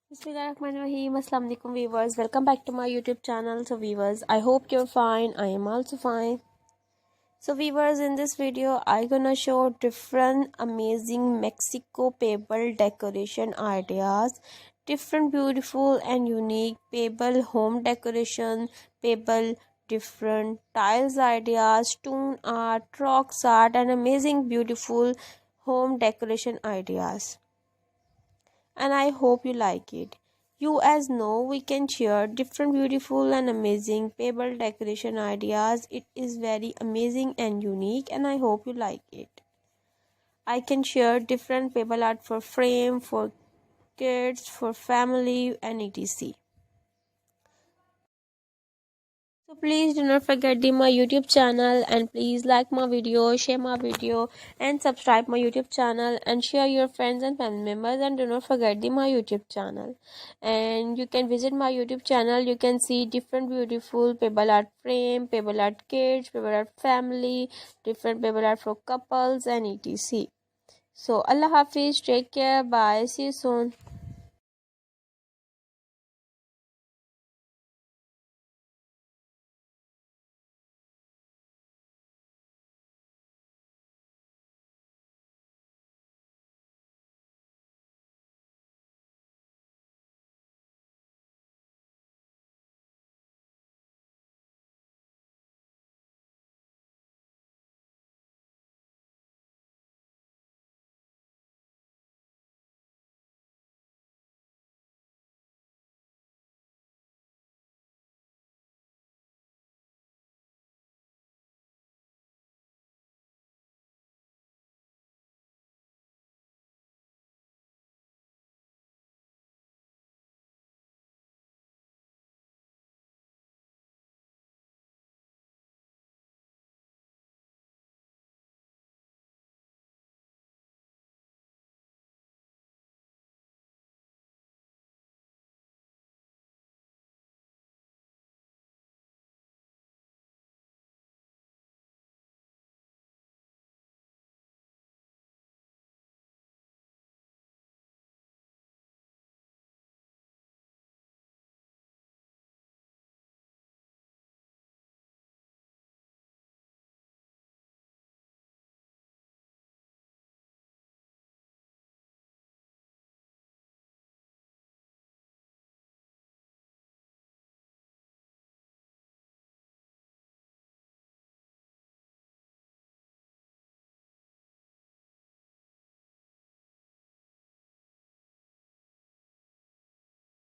Bismillahirrahmanirrahim. Assalamu alaikum viewers. Welcome back to my YouTube channel. So viewers, I hope you're fine. I am also fine. So viewers, in this video, I'm gonna show different amazing Mexico pebble decoration ideas. Different beautiful and unique pebble home decoration, pebble different tiles ideas, stone art, rocks art, and amazing beautiful home decoration ideas, and I hope you like it. You as know we can share different beautiful and amazing pebble decoration ideas. It is very amazing and unique, and I hope you like it. I can share different pebble art for frame, for kids, for family, and etc. So please do not forget my YouTube channel, and please like my video, share my video, and subscribe my YouTube channel, and share your friends and family members, and do not forget my YouTube channel. And you can visit my YouTube channel. You can see different beautiful pebble art frame, pebble art kids, pebble art family, different pebble art for couples, and etc. So Allah Hafiz, take care, bye, see you soon.